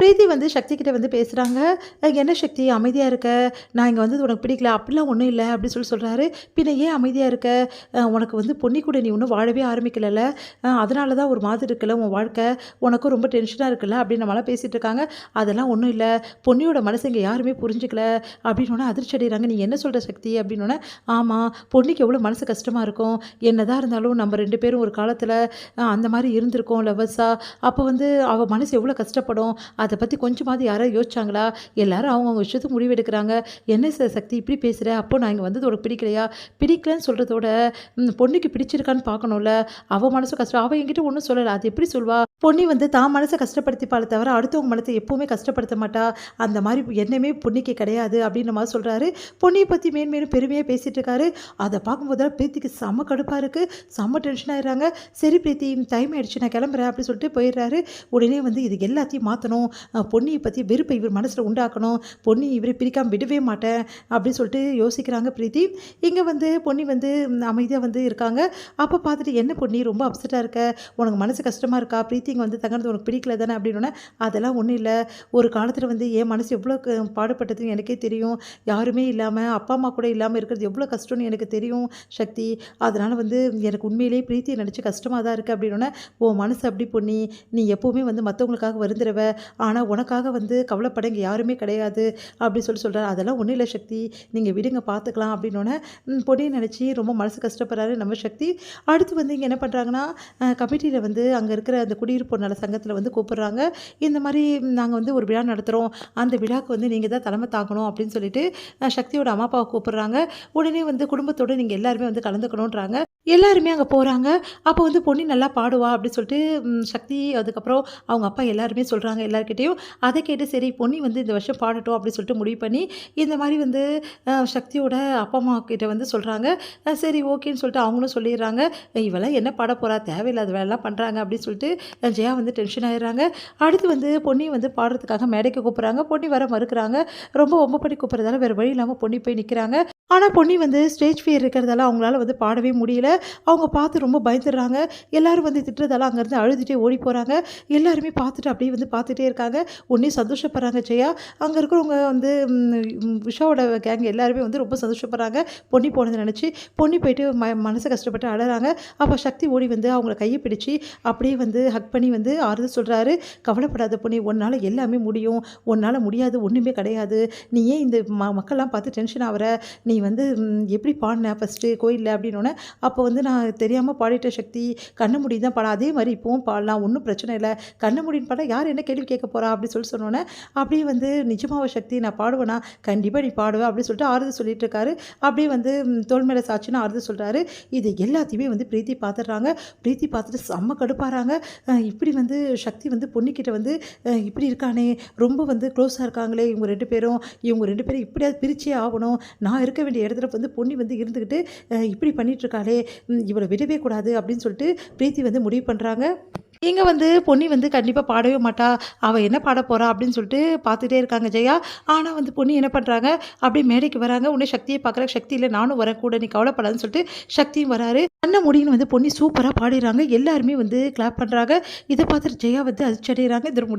பிரீத்தி வந்து சக்தி கிட்ட வந்து பேசுகிறாங்க. என்ன சக்தி அமைதியாக இருக்க, நான் இங்கே வந்தது உனக்கு பிடிக்கல, அப்படிலாம் ஒன்றும் இல்லை அப்படின்னு சொல்கிறாரு. பின்ன ஏன் அமைதியாக இருக்க, உனக்கு வந்து பொன்னி கூட நீ இன்னும் வாழவே ஆரம்பிக்கலைல்ல, அதனால தான் ஒரு மாதிரி இருக்குல்ல உன் வாழ்க்கை, உனக்கும் ரொம்ப டென்ஷனாக இருக்குல்ல அப்படின்னு நம்மளாம் பேசிகிட்டு இருக்காங்க. அதெல்லாம் ஒன்றும் இல்லை, பொன்னியோட மனசு இங்கே யாருமே புரிஞ்சுக்கல அப்படின்னோடனே அதிர்ச்சி அடைகிறாங்க. நீ என்ன சொல்கிற சக்தி அப்படின்னோடனே, ஆமாம் பொன்னிக்கு எவ்வளோ மனசு கஷ்டமாக இருக்கும், என்னதான் இருந்தாலும் நம்ம 2 பேரும் ஒரு காலத்தில் அந்த மாதிரி இருந்திருக்கோம் லவ்வர்ஸாக, அப்போ வந்து அவள் மனசு எவ்வளோ கஷ்டப்படும், அதை பற்றி கொஞ்சமாவது யாராவது யோசிச்சாங்களா? எல்லாரும் அவங்கவுங்க விஷயத்துக்கு முடிவெடுக்கிறாங்க. என்ன சக்தி இப்படி பேசுகிற, அப்போ நான் இங்கே வந்தது உனக்கு பிடிக்கலையா? பிடிக்கலன்னு சொல்கிறதோட பொண்ணுக்கு பிடிச்சிருக்கான்னு பார்க்கணும்ல, அவள் மனசு கஷ்டம், அவள் என்கிட்ட ஒன்றும் சொல்லலை, அது எப்படி சொல்வா? பொன்னி வந்து தான் மனசை கஷ்டப்படுத்திப்பாளே தவிர அடுத்தவங்க மனசை எப்போவுமே கஷ்டப்படுத்த மாட்டா, அந்த மாதிரி எண்ணமே பொன்னிக்கு கிடையாது அப்படின்ற மாதிரி சொல்கிறாரு. பொன்னியை பற்றி மேன்மேலும் பெருமையாக பேசிகிட்டு இருக்காரு. அதை பார்க்கும்போது பிரீத்திக்கு செம்ம கடுப்பாக இருக்குது, செம்ம டென்ஷன் ஆகிடுறாங்க. சரி பிரீத்தி டைம் ஆகிடுச்சு நான் கிளம்புறேன் அப்படின்னு சொல்லிட்டு போயிடுறாரு. உடனே வந்து இது எல்லாத்தையும் மாற்றணும், பொன்னியை பற்றி வெறுப்பை இவர் மனசில் உண்டாக்கணும், பொன்னி இவரை பிரிக்காமல் விடவே மாட்டேன் அப்படின்னு சொல்லிட்டு யோசிக்கிறாங்க பிரீத்தி. இங்கே வந்து பொன்னி வந்து அமைதியாக வந்து இருக்காங்க. அப்போ பார்த்துட்டு என்ன பொன்னி ரொம்ப அப்செட்டாக இருக்க, உனக்கு மனசு கஷ்டமாக இருக்கா, பிரீத்தி இங்கே வந்து தங்குறது உனக்கு பிடிக்கல தானே அப்படின்னோடனே, அதெல்லாம் ஒன்றும் இல்லை, ஒரு காலத்தில் வந்து என் மனசு எவ்வளோ பாடுபட்டதுன்னு எனக்கே தெரியும், யாருமே இல்லாமல் அப்பா அம்மா கூட இல்லாமல் இருக்கிறது எவ்வளோ கஷ்டம்னு எனக்கு தெரியும் சக்தி, அதனால் வந்து எனக்கு உண்மையிலேயே பிரீத்தியை நினச்சி கஷ்டமாக தான் இருக்குது அப்படின்னோடனே, ஓ மனசு அப்படி பொன்னி, நீ எப்போவுமே வந்து மற்றவங்களுக்காக வருந்துருவ, ஆனால் உனக்காக வந்து கவலைப்பட இங்கே யாருமே கிடையாது அப்படி சொல்கிறார். அதெல்லாம் ஒன்றும் இல்லை சக்தி, நீங்கள் விடுங்க பார்த்துக்கலாம் அப்படின்னோடனே பொன்னியை நினச்சி ரொம்ப மனசு கஷ்டப்படுறாரு நம்ம சக்தி. அடுத்து வந்து இங்கே என்ன பண்ணுறாங்கன்னா, கமிட்டியில் வந்து அங்கே இருக்கிற அந்த குடியிருப்போர் நல சங்கத்தில் வந்து கூப்பிட்றாங்க. இந்த மாதிரி நாங்கள் வந்து ஒரு விழா நடத்துகிறோம், அந்த விழாவுக்கு வந்து நீங்கள் தான் தலைமை தாங்கணும் அப்படின்னு சொல்லிட்டு சக்தியோட அம்மா அப்பாவை கூப்பிட்றாங்க. உடனே வந்து குடும்பத்தோடு நீங்கள் எல்லாருமே வந்து கலந்துக்கணுன்றாங்க. எல்லாருமே அங்கே போகிறாங்க. அப்போ வந்து பொன்னி நல்லா பாடுவா அப்படின்னு சொல்லிட்டு சக்தி அதுக்கப்புறம் அவங்க அப்பா எல்லாருமே சொல்கிறாங்க எல்லாருக்கிட்டேயும். அதை கேட்டு சரி பொன்னி வந்து இந்த வருஷம் பாடட்டும் அப்படின்னு சொல்லிட்டு முடிவு பண்ணி இந்த மாதிரி வந்து சக்தியோட அப்பா அம்மா கிட்ட வந்து சொல்கிறாங்க. சரி ஓகேன்னு சொல்லிட்டு அவங்களும் சொல்லிடுறாங்க. இவெல்லாம் என்ன பாட போகிறா, தேவையில்லாத வேலைலாம் பண்ணுறாங்க அப்படின்னு சொல்லிட்டு ஜெயா வந்து டென்ஷன் ஆகிடுறாங்க. அடுத்து வந்து பொன்னி வந்து பாடுறதுக்காக மேடைக்கு கூப்பிட்றாங்க. பொன்னி வர மறுக்கிறாங்க. ரொம்ப ஒம்பப்படி கூப்பிட்றதால வேறு வழி இல்லாமல் பொன்னி போய் நிற்கிறாங்க. ஆனால் பொன்னி வந்து ஸ்டேஜ் ஃபியர் இருக்கிறதால அவங்களால வந்து பாடவே முடியல. அவங்க பார்த்து ரொம்ப பயந்துடுறாங்க. எல்லோரும் வந்து திட்டுறதால அங்கேருந்து அழுதுகிட்டே ஓடி போகிறாங்க. எல்லாருமே பார்த்துட்டு அப்படியே வந்து பார்த்துட்டே இருக்காங்க. ஒன்றே சந்தோஷப்படுறாங்க ஜெயா. அங்கே இருக்கிறவங்க வந்து விஷாவோட கேங் எல்லாருமே வந்து ரொம்ப சந்தோஷப்படுறாங்க பொன்னி போனதை நினச்சி. பொன்னி போயிட்டு மனசை கஷ்டப்பட்டு அழறாங்க. அப்போ சக்தி ஓடி வந்து அவங்கள கையை பிடிச்சி அப்படியே வந்து ஹக் பண்ணி வந்து ஆறுதல் சொல்கிறாரு. கவலைப்படாத பொன்னி, உன்னால் எல்லாமே முடியும், உன்னால் முடியாது ஒன்றுமே கிடையாது, நீ ஏன் இந்த மக்கள்லாம் பார்த்து டென்ஷன் ஆகிற, நீ வந்து எப்படி பாடின ஃபஸ்ட்டு கோயிலில் அப்படின்னோடனே, அப்போ வந்து நான் தெரியாமல் பாடிட்ட சக்தி, கண்ண மூடி தான் பாட, அதே மாதிரி இப்போவும் பாடலாம், ஒன்றும் பிரச்சனை இல்லை, கண்ண மூடின்னு பாட யார் என்ன கேள்வி கேட்க போகிறா அப்படின்னு சொன்னோன்னே, அப்படியே வந்து நிஜமாவ சக்தி நான் பாடுவேனா, கண்டிப்பாக நீ பாடுவேன் அப்படின்னு சொல்லிட்டு ஆறுதல் சொல்லிட்டு இருக்காரு. அப்படியே வந்து தோல் மேலே சாட்சின்னு ஆறுதல் சொல்கிறாரு. இது எல்லாத்தையுமே வந்து பிரீத்தி பார்த்துடுறாங்க. பிரீத்தி பார்த்துட்டு செம்ம கடுப்பாகிறாங்க. இப்படி வந்து சக்தி வந்து பொண்ணுக்கிட்ட வந்து இப்படி இருக்கானே, ரொம்ப வந்து க்ளோஸாக இருக்காங்களே இவங்க 2 பேரும், இவங்க 2 பேரும் இப்படியாவது பிரிச்சே ஆகணும், நான் இருக்க வேண்டிய இடத்துல வந்து பொன்னி வந்து இருந்துக்கிட்டு இப்படி பண்ணிகிட்ருக்காளே, இவளை விடவே கூடாது அப்படின்னு சொல்லிட்டு பிரீத்தி வந்து முடிவு பண்ணுறாங்க. இங்கே வந்து பொன்னி வந்து கண்டிப்பாக பாடவே மாட்டா, அவள் என்ன பாட போகிறா அப்படின்னு சொல்லிட்டு பார்த்துட்டே இருக்காங்க ஜெயா. ஆனால் வந்து பொன்னி என்ன பண்ணுறாங்க, அப்படியே மேடைக்கு வராங்க. உடனே சக்தியை பார்க்குற, சக்தி இல்லை நானும் வரேன் கூட, நீ கவலைப்படாதுன்னு சொல்லிட்டு சக்தியும் வராரு. அண்ணன் முடின்னு வந்து பொன்னி சூப்பராக பாடிடுறாங்க. எல்லாருமே வந்து கிளாப் பண்ணுறாங்க. இதை பார்த்துட்டு ஜெயா வந்து அதிர்ச்சி அடைகிறாங்க. இது முடியும்.